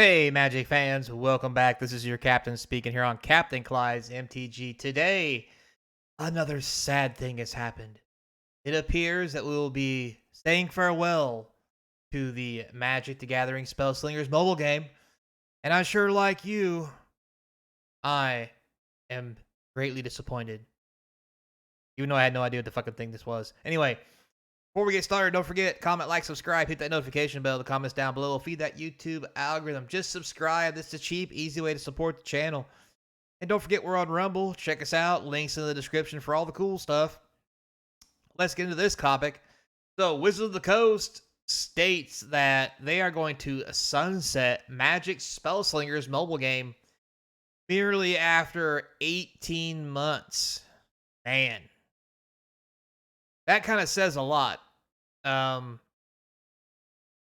Hey, Magic fans, welcome back. This is your captain speaking here on Captain Clyde's MTG. Today, another sad thing has happened. It appears that we will be saying farewell to the Magic the Gathering Spellslingers mobile game. And I'm sure, like you, I am greatly disappointed. Even though I had no idea what the fucking thing this was. Anyway, before we get started, don't forget, comment, like, subscribe, hit that notification bell. The comments down below will feed that YouTube algorithm. Just subscribe. This is a cheap, easy way to support the channel. And don't forget, we're on Rumble. Check us out. Links in the description for all the cool stuff. Let's get into this topic. So, Wizards of the Coast states that they are going to sunset Magic Spellslingers mobile game merely after 18 months. Man, that kind of says a lot.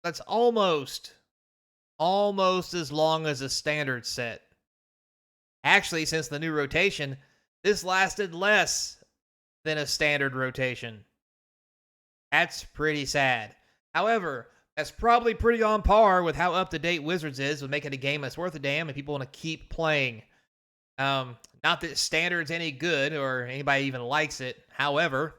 That's almost as long as a standard set. Actually, since the new rotation, this lasted less than a standard rotation. That's pretty sad. However, that's probably pretty on par with how up-to-date Wizards is with making a game that's worth a damn and people want to keep playing. Not that standard's any good or anybody even likes it. However,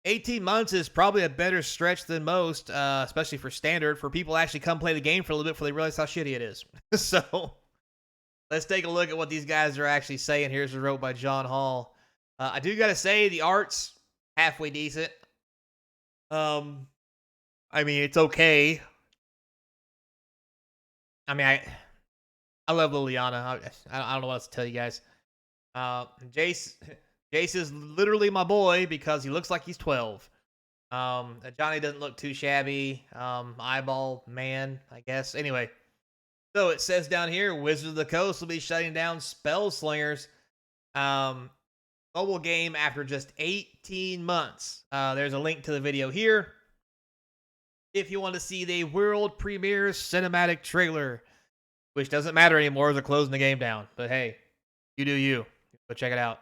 18 months is probably a better stretch than most, especially for standard, for people to actually come play the game for a little bit before they realize how shitty it is. So, let's take a look at what these guys are actually saying. Here's a wrote by John Hall. I do gotta say, the art's halfway decent. I mean, it's okay. I mean, I love Liliana. I don't know what else to tell you guys. Jace is literally my boy because he looks like he's 12. Johnny doesn't look too shabby. Eyeball man, I guess. Anyway, so it says down here, Wizards of the Coast will be shutting down Spellslingers mobile game after just 18 months. There's a link to the video here if you want to see the world premiere cinematic trailer, which doesn't matter anymore as they're closing the game down. But hey, you do you. Go check it out.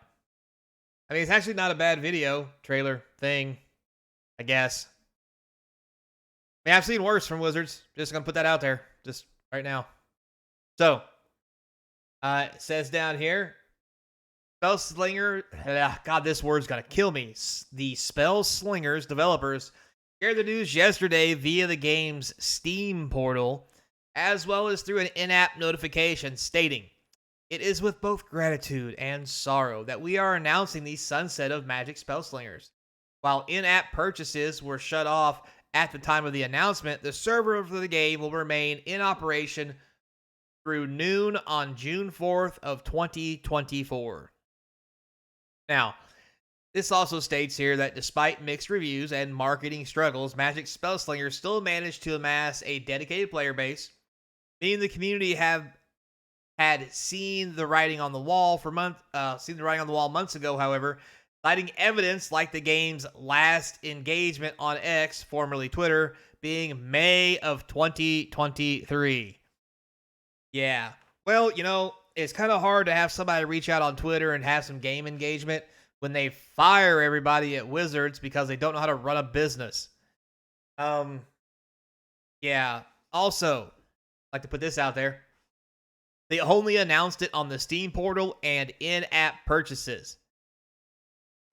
I mean, it's actually not a bad video trailer thing, I guess. I mean, I've seen worse from Wizards. Just gonna put that out there, just right now. So, it says down here, Spellslinger. God, this word's gonna kill me. The Spellslingers developers shared the news yesterday via the game's Steam portal, as well as through an in-app notification stating, "It is with both gratitude and sorrow that we are announcing the sunset of Magic Spellslingers. While in-app purchases were shut off at the time of the announcement, the server for the game will remain in operation through noon on June 4th of 2024. Now, this also states here that despite mixed reviews and marketing struggles, Magic Spellslingers still managed to amass a dedicated player base, meaning the community had seen the writing on the wall months ago. However, citing evidence like the game's last engagement on X, formerly Twitter, being May of 2023. Yeah. Well, it's kind of hard to have somebody reach out on Twitter and have some game engagement when they fire everybody at Wizards because they don't know how to run a business. Yeah. Also, I'd like to put this out there. They only announced it on the Steam portal and in-app purchases.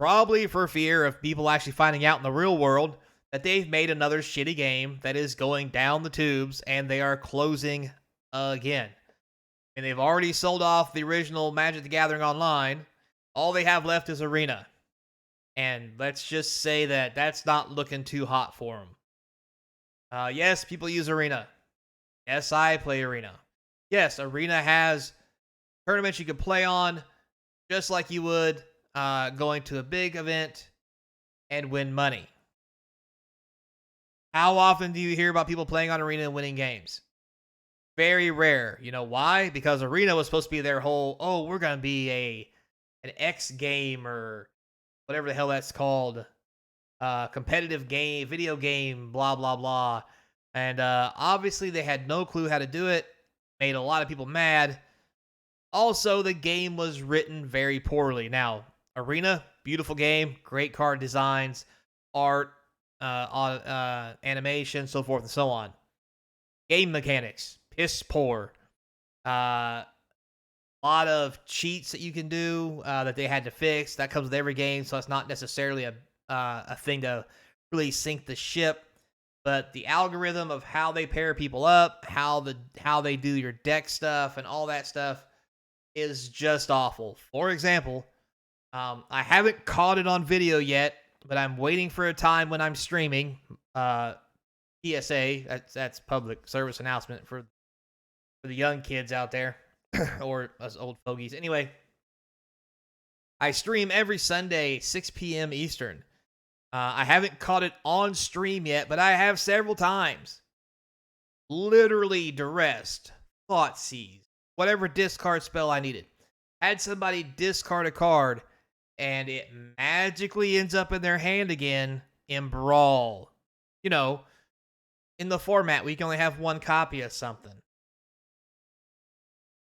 Probably for fear of people actually finding out in the real world that they've made another shitty game that is going down the tubes and they are closing again. And they've already sold off the original Magic the Gathering Online. All they have left is Arena. And let's just say that that's not looking too hot for them. Yes, people use Arena. Yes, I play Arena. Yes, Arena has tournaments you can play on just like you would going to a big event and win money. How often do you hear about people playing on Arena and winning games? Very rare. You know why? Because Arena was supposed to be their whole, we're going to be an X game or whatever the hell that's called. Competitive game, video game, blah, blah, blah. And obviously they had no clue how to do it. Made a lot of people mad. Also, the game was written very poorly. Now, Arena, beautiful game, great card designs, art, animation, so forth and so on. Game mechanics, piss poor. A lot of cheats that you can do that they had to fix. That comes with every game, so it's not necessarily a thing to really sink the ship. But the algorithm of how they pair people up, how they do your deck stuff, and all that stuff is just awful. For example, I haven't caught it on video yet, but I'm waiting for a time when I'm streaming. PSA, that's public service announcement for the young kids out there or us old fogies. Anyway, I stream every Sunday, 6 p.m. Eastern. I haven't caught it on stream yet, but I have several times. Literally duressed, Thoughtseize, whatever discard spell I needed. Had somebody discard a card, and it magically ends up in their hand again in Brawl. You know, in the format, we can only have one copy of something.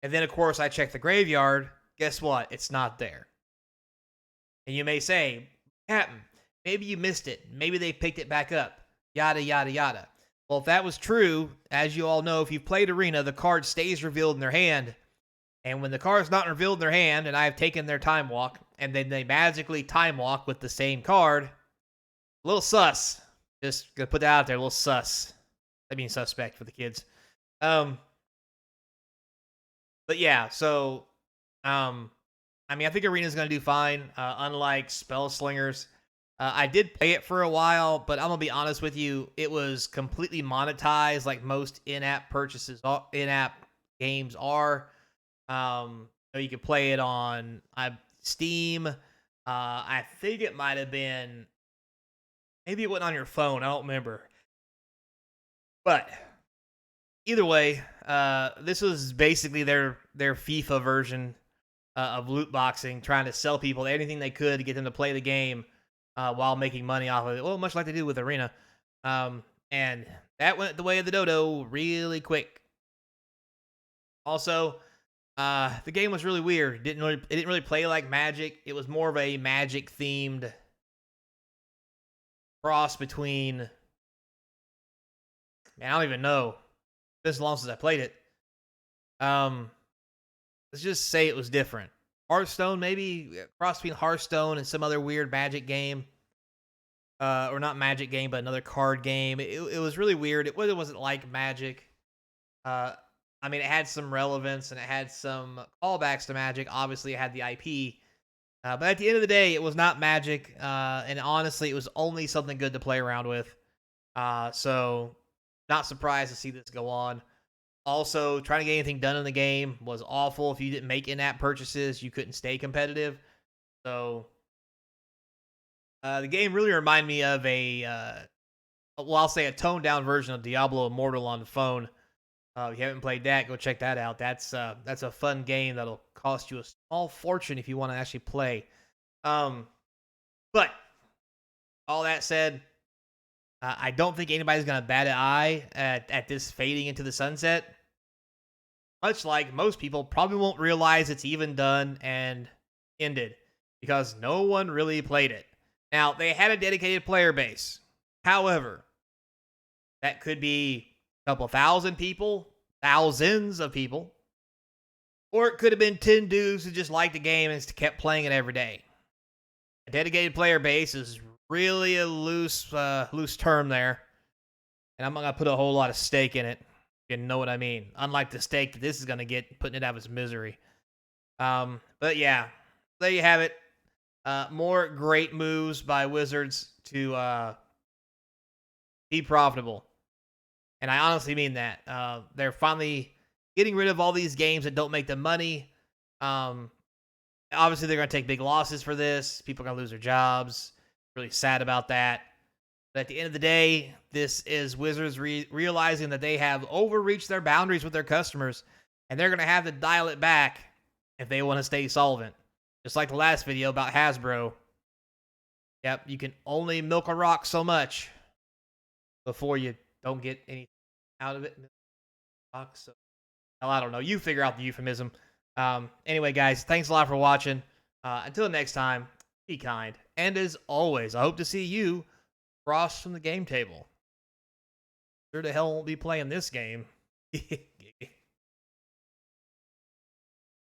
And then, of course, I check the graveyard. Guess what? It's not there. And you may say, Captain, maybe you missed it. Maybe they picked it back up. Yada, yada, yada. Well, if that was true, as you all know, if you've played Arena, the card stays revealed in their hand. And when the card's not revealed in their hand, and I've taken their time walk, and then they magically time walk with the same card, a little sus. Just gonna put that out there, a little sus. I mean suspect for the kids. But yeah, so I mean, I think Arena's gonna do fine. Unlike Spell Slingers, I did play it for a while, but I'm gonna be honest with you, it was completely monetized, like most in-app purchases, in-app games are. You can play it on Steam. I think it might have been, maybe it went on your phone. I don't remember. But either way, this was basically their FIFA version of loot boxing, trying to sell people anything they could to get them to play the game while making money off of it. Well, much like they do with Arena. And that went the way of the dodo really quick. Also, the game was really weird. It didn't really play like Magic. It was more of a Magic themed cross between, man, I don't even know. It's been so long since I played it. Let's just say it was different. Hearthstone, maybe cross between Hearthstone and some other weird Magic game. Or not Magic game, but another card game. It was really weird. It wasn't like Magic. I mean, it had some relevance and it had some callbacks to Magic. Obviously, it had the IP. But at the end of the day, it was not Magic. And honestly, it was only something good to play around with. So, not surprised to see this go on. Also, trying to get anything done in the game was awful. If you didn't make in-app purchases, you couldn't stay competitive. So, the game really reminded me of I'll say a toned-down version of Diablo Immortal on the phone. If you haven't played that, go check that out. That's a fun game that'll cost you a small fortune if you want to actually play. But all that said, I don't think anybody's gonna bat an eye at this fading into the sunset. Much like most people probably won't realize it's even done and ended because no one really played it. Now, they had a dedicated player base. However, that could be a couple thousand people, thousands of people, or it could have been 10 dudes who just liked the game and kept playing it every day. A dedicated player base is really a loose term there, and I'm not gonna put a whole lot of stake in it. You know what I mean? Unlike the stake that this is gonna get, putting it out of its misery. But yeah, there you have it. More great moves by Wizards to be profitable. And I honestly mean that. They're finally getting rid of all these games that don't make them money. Obviously, they're going to take big losses for this. People are going to lose their jobs. Really sad about that. But at the end of the day, this is Wizards realizing that they have overreached their boundaries with their customers, and they're going to have to dial it back if they want to stay solvent. Just like the last video about Hasbro. Yep, you can only milk a rock so much before you don't get anything out of it. So, well, I don't know. You figure out the euphemism. Anyway, guys, thanks a lot for watching. Until next time, be kind. And as always, I hope to see you across from the game table. Sure the hell won't be playing this game.